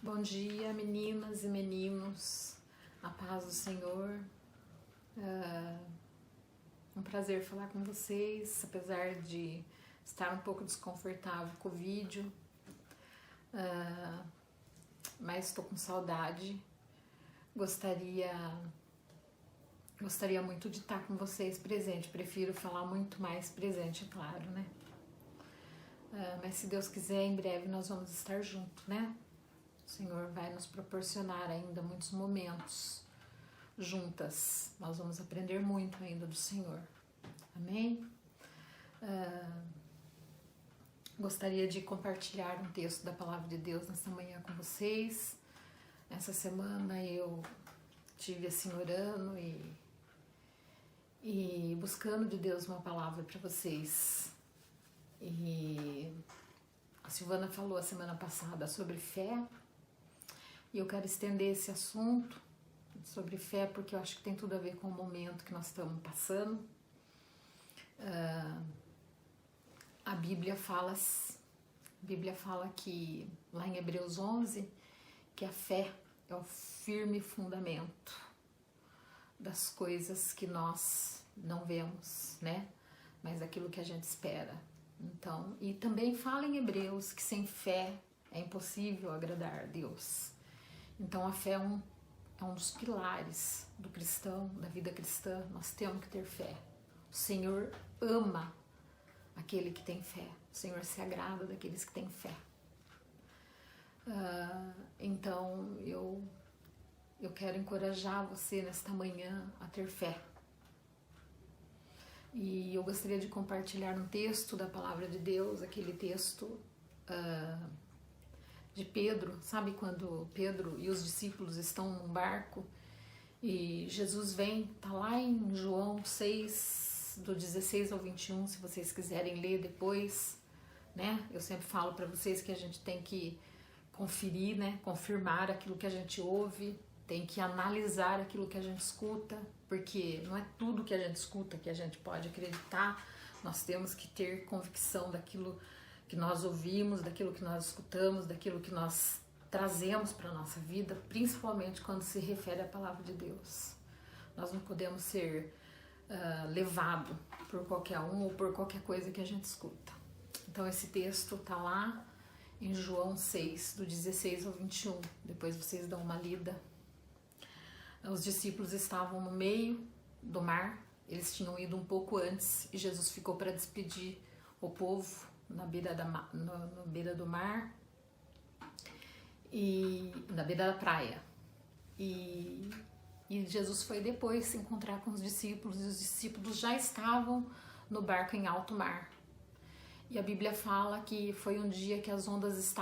Bom dia, meninas e meninos, a paz do Senhor. Um prazer falar com vocês, apesar de estar um pouco desconfortável com o vídeo, mas estou com saudade. Gostaria muito de estar com vocês presente, prefiro falar muito mais presente, é claro, né? Mas se Deus quiser, em breve nós vamos estar juntos, né? O Senhor vai nos proporcionar ainda muitos momentos juntas. Nós vamos aprender muito ainda do Senhor. Amém? Gostaria de compartilhar um texto da Palavra de Deus nesta manhã com vocês. Essa semana eu tive assim orando e buscando de Deus uma palavra para vocês. E a Silvana falou a semana passada sobre fé. E eu quero estender esse assunto sobre fé porque eu acho que tem tudo a ver com o momento que nós estamos passando. A Bíblia fala que, lá em Hebreus 11, que a fé é o firme fundamento das coisas que nós não vemos, né? Mas aquilo que a gente espera. Então, e também fala em Hebreus que sem fé é impossível agradar a Deus. Então a fé é um dos pilares do cristão, da vida cristã. Nós temos que ter fé. O Senhor ama aquele que tem fé. O Senhor se agrada daqueles que têm fé. Então eu quero encorajar você nesta manhã a ter fé. E eu gostaria de compartilhar um texto da Palavra de Deus, aquele texto de Pedro, sabe quando Pedro e os discípulos estão num barco e Jesus vem, tá lá em João 6, do 16 ao 21, se vocês quiserem ler depois, né? Eu sempre falo para vocês que a gente tem que conferir, né? Confirmar aquilo que a gente ouve, tem que analisar aquilo que a gente escuta, porque não é tudo que a gente escuta que a gente pode acreditar, nós temos que ter convicção daquilo que nós ouvimos, daquilo que nós escutamos, daquilo que nós trazemos para a nossa vida, principalmente quando se refere à palavra de Deus. Nós não podemos ser levados por qualquer um ou por qualquer coisa que a gente escuta. Então esse texto está lá em João 6, do 16 ao 21. Depois vocês dão uma lida. Os discípulos estavam no meio do mar, eles tinham ido um pouco antes e Jesus ficou para despedir o povo na beira do mar e na beira da praia. E Jesus foi depois se encontrar com os discípulos e os discípulos já estavam no barco em alto mar. E a Bíblia fala que foi um dia que as ondas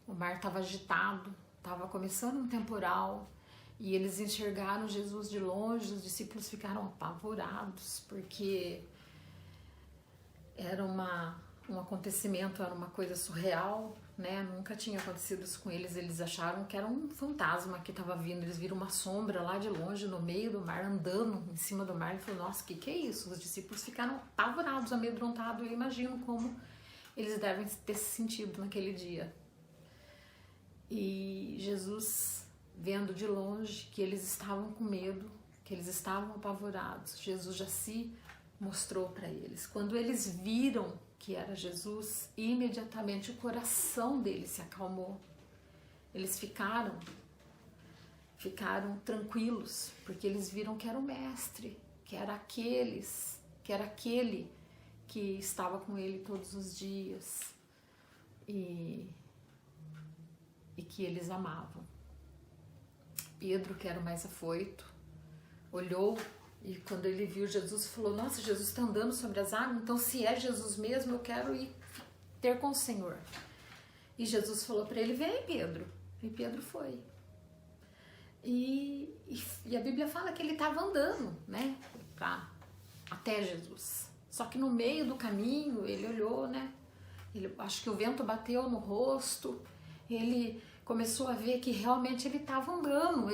o mar estava agitado, estava começando um temporal e eles enxergaram Jesus de longe, os discípulos ficaram apavorados porque era um acontecimento, era uma coisa surreal, né? Nunca tinha acontecido isso com eles. Eles acharam que era um fantasma que estava vindo. Eles viram uma sombra lá de longe, no meio do mar, andando em cima do mar. E falaram, nossa, que é isso? Os discípulos ficaram apavorados, amedrontados. Eu imagino como eles devem ter se sentido naquele dia. E Jesus, vendo de longe que eles estavam com medo, que eles estavam apavorados, Jesus já se mostrou para eles. Quando eles viram que era Jesus, imediatamente o coração deles se acalmou. Eles ficaram tranquilos, porque eles viram que era o Mestre, que era aquele que estava com ele todos os dias e que eles amavam. Pedro, que era o mais afoito, olhou e quando ele viu Jesus, falou, nossa, Jesus está andando sobre as águas, então se é Jesus mesmo, eu quero ir ter com o Senhor. E Jesus falou para ele, vem Pedro. E Pedro foi. E a Bíblia fala que ele estava andando, né, até Jesus. Só que no meio do caminho, ele olhou, né, acho que o vento bateu no rosto, ele começou a ver que realmente ele estava andando.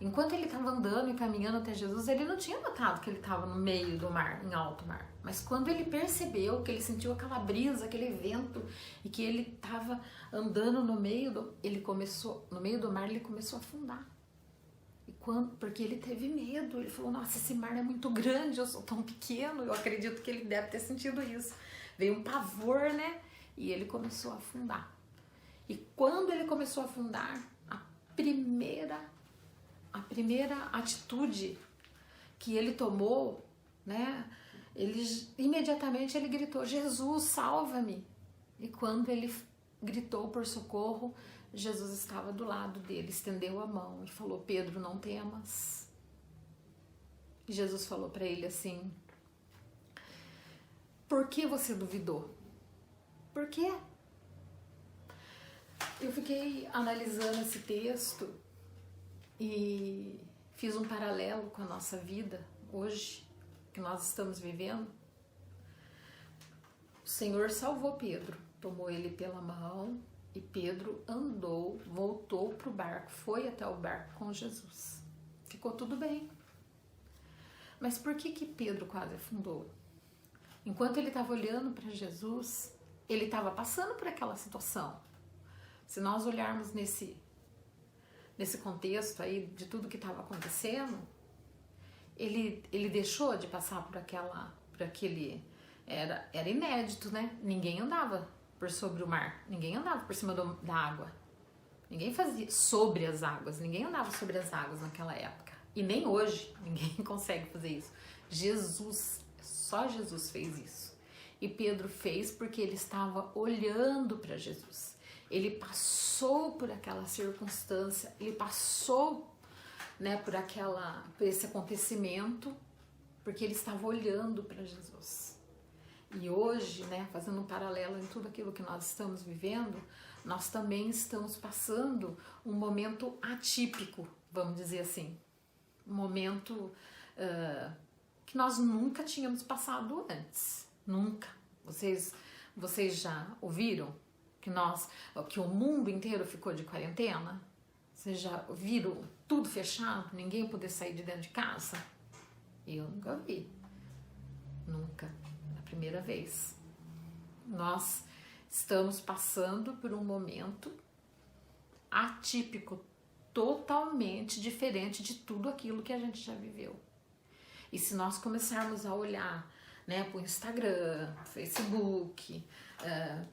Enquanto ele estava andando e caminhando até Jesus, ele não tinha notado que ele estava no meio do mar, em alto mar. Mas quando ele percebeu, que ele sentiu aquela brisa, aquele vento, e que ele estava andando no meio do mar, ele começou a afundar. Porque ele teve medo, ele falou, nossa, esse mar é muito grande, eu sou tão pequeno. Eu acredito que ele deve ter sentido isso. Veio um pavor, né? E ele começou a afundar. E quando ele começou a afundar, a primeira atitude que ele tomou, né? Imediatamente ele gritou, Jesus, salva-me. E quando ele gritou por socorro, Jesus estava do lado dele, estendeu a mão e falou, Pedro, não temas. E Jesus falou para ele assim, por que você duvidou? Por quê? Eu fiquei analisando esse texto e fiz um paralelo com a nossa vida hoje, que nós estamos vivendo. O Senhor salvou Pedro, tomou ele pela mão e Pedro andou, voltou para o barco, foi até o barco com Jesus. Ficou tudo bem. Mas por que Pedro quase afundou? Enquanto ele estava olhando para Jesus, ele estava passando por aquela situação. Se nós olharmos nesse contexto aí de tudo que estava acontecendo, ele deixou de passar por aquele... Era inédito, né? Ninguém andava por sobre o mar, ninguém andava por cima da água. Ninguém fazia sobre as águas, ninguém andava sobre as águas naquela época. E nem hoje ninguém consegue fazer isso. Só Jesus fez isso. E Pedro fez porque ele estava olhando para Jesus. Ele passou por aquela circunstância, ele passou, né, por esse acontecimento, porque ele estava olhando para Jesus. E hoje, né, fazendo um paralelo em tudo aquilo que nós estamos vivendo, nós também estamos passando um momento atípico, vamos dizer assim. Um momento que nós nunca tínhamos passado antes. Nunca. Vocês já ouviram que o mundo inteiro ficou de quarentena? Vocês já viram tudo fechado, ninguém poder sair de dentro de casa? Eu nunca vi. Nunca. É a primeira vez. Nós estamos passando por um momento atípico, totalmente diferente de tudo aquilo que a gente já viveu. E se nós começarmos a olhar, né, para o Instagram, Facebook,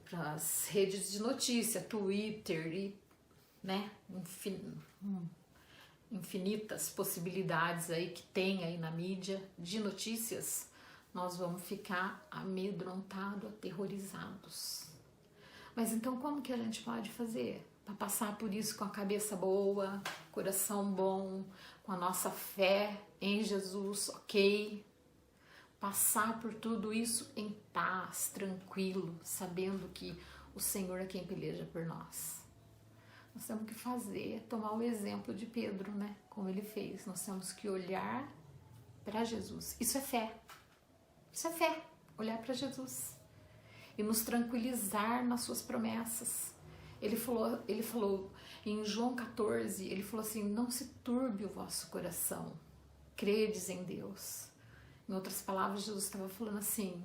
para as redes de notícia, Twitter e, né, infinitas possibilidades aí que tem aí na mídia de notícias, nós vamos ficar amedrontados, aterrorizados. Mas então como que a gente pode fazer para passar por isso com a cabeça boa, coração bom, com a nossa fé em Jesus, ok? Passar por tudo isso em paz, tranquilo, sabendo que o Senhor é quem peleja por nós. Nós temos que tomar o exemplo de Pedro, né? Como ele fez. Nós temos que olhar para Jesus. Isso é fé. Isso é fé. Olhar para Jesus. E nos tranquilizar nas suas promessas. Ele falou em João 14, ele falou assim, não se turbe o vosso coração. Credes em Deus. Em outras palavras, Jesus estava falando assim,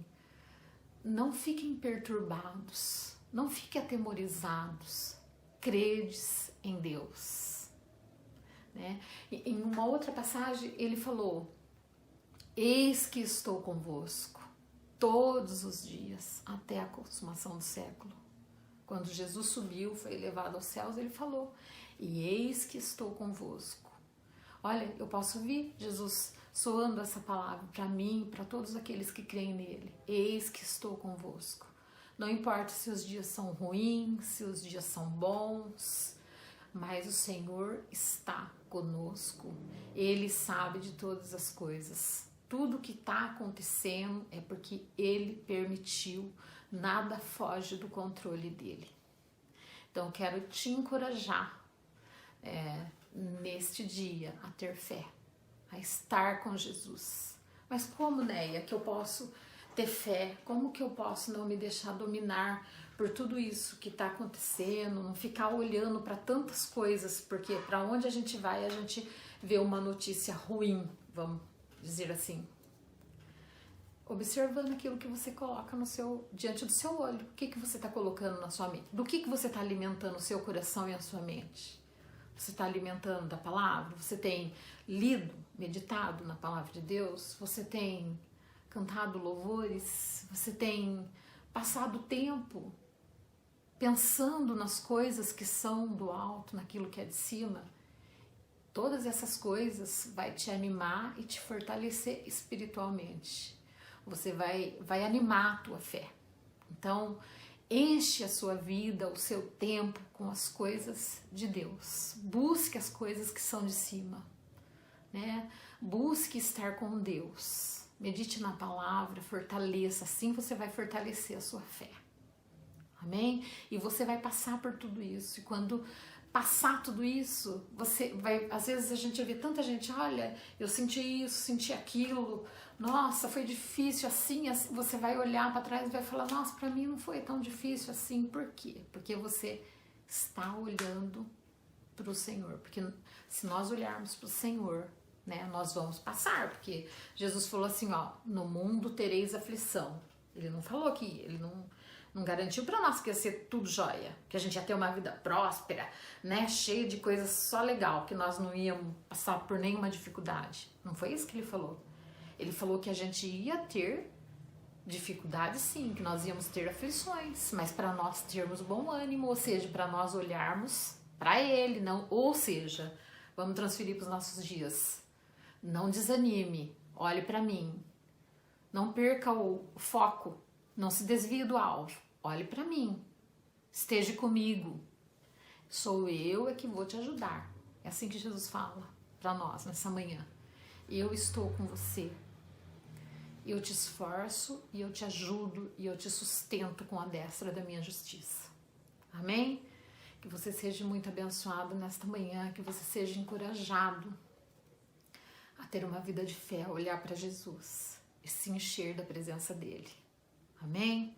não fiquem perturbados, não fiquem atemorizados, credes em Deus. Né? E, em uma outra passagem, ele falou, eis que estou convosco todos os dias, até a consumação do século. Quando Jesus subiu, foi elevado aos céus, ele falou, e eis que estou convosco. Olha, eu posso ouvir Jesus soando essa palavra para mim, para todos aqueles que creem nele. Eis que estou convosco. Não importa se os dias são ruins, se os dias são bons, mas o Senhor está conosco. Ele sabe de todas as coisas. Tudo que está acontecendo é porque Ele permitiu. Nada foge do controle dele. Então, eu quero te encorajar neste dia a ter fé, a estar com Jesus. Mas como, Neia, que eu posso ter fé? Como que eu posso não me deixar dominar por tudo isso que está acontecendo, não ficar olhando para tantas coisas, porque para onde a gente vai, a gente vê uma notícia ruim, vamos dizer assim. Observando aquilo que você coloca diante do seu olho. O que você está colocando na sua mente? Do que você está alimentando o seu coração e a sua mente? Você está alimentando da palavra? Você tem lido, meditado na palavra de Deus? Você tem cantado louvores? Você tem passado tempo pensando nas coisas que são do alto, naquilo que é de cima? Todas essas coisas vai te animar e te fortalecer espiritualmente. Você vai animar a tua fé. Então, enche a sua vida, o seu tempo com as coisas de Deus. Busque as coisas que são de cima, né? Busque estar com Deus. Medite na palavra, fortaleça. Assim você vai fortalecer a sua fé. Amém? E você vai passar por tudo isso. E quando passar tudo isso, você vai... Às vezes a gente vê tanta gente, olha, eu senti isso, senti aquilo, nossa, foi difícil assim, assim. Você vai olhar para trás e vai falar, nossa, para mim não foi tão difícil assim. Por quê? Porque você está olhando para o Senhor. Porque se nós olharmos para o Senhor, né, nós vamos passar. Porque Jesus falou assim, ó, no mundo tereis aflição. Ele não falou que, ele não garantiu para nós que ia ser tudo jóia, que a gente ia ter uma vida próspera, né, cheia de coisas só legal, que nós não íamos passar por nenhuma dificuldade. Não foi isso que ele falou. Ele falou que a gente ia ter dificuldade, sim, que nós íamos ter aflições, mas para nós termos bom ânimo, ou seja, para nós olharmos para ele, não, ou seja, vamos transferir para os nossos dias. Não desanime, olhe para mim. Não perca o foco. Não se desvie do alvo. Olhe para mim. Esteja comigo. Sou eu é que vou te ajudar. É assim que Jesus fala para nós nessa manhã. Eu estou com você. Eu te esforço e eu te ajudo e eu te sustento com a destra da minha justiça. Amém? Que você seja muito abençoado nesta manhã, que você seja encorajado a ter uma vida de fé, a olhar para Jesus e se encher da presença dele. Amém?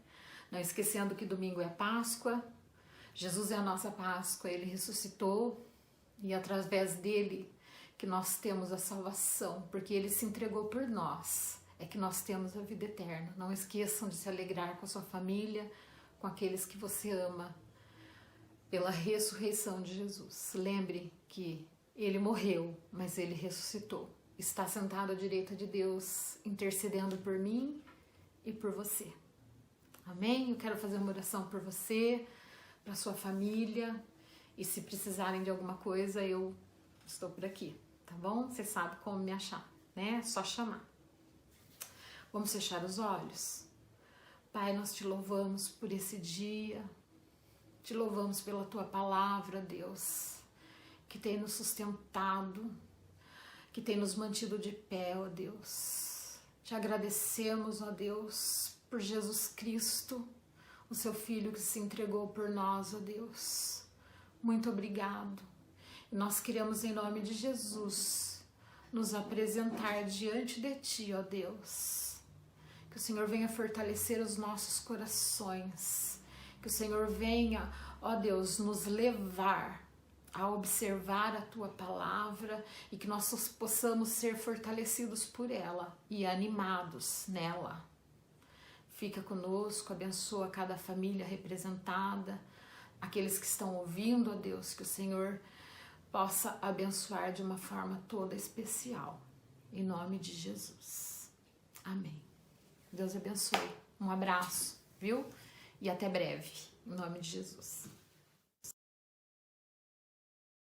Não esquecendo que domingo é Páscoa, Jesus é a nossa Páscoa, ele ressuscitou e através dele que nós temos a salvação, porque ele se entregou por nós, é que nós temos a vida eterna. Não esqueçam de se alegrar com a sua família, com aqueles que você ama, pela ressurreição de Jesus. Lembre que ele morreu, mas ele ressuscitou. Está sentado à direita de Deus, intercedendo por mim e por você. Amém? Eu quero fazer uma oração por você, para sua família, e se precisarem de alguma coisa, eu estou por aqui, tá bom? Você sabe como me achar, né? É só chamar. Vamos fechar os olhos? Pai, nós te louvamos por esse dia, te louvamos pela tua palavra, Deus, que tem nos sustentado, que tem nos mantido de pé, ó Deus. Te agradecemos, ó Deus, por Jesus Cristo, o seu Filho que se entregou por nós, ó Deus. Muito obrigado. E nós queremos, em nome de Jesus, nos apresentar diante de Ti, ó Deus. Que o Senhor venha fortalecer os nossos corações. Que o Senhor venha, ó Deus, nos levar a observar a Tua palavra e que nós possamos ser fortalecidos por ela e animados nela. Fica conosco, abençoa cada família representada, aqueles que estão ouvindo, ó Deus, que o Senhor possa abençoar de uma forma toda especial. Em nome de Jesus. Amém. Deus abençoe. Um abraço, viu? E até breve. Em nome de Jesus.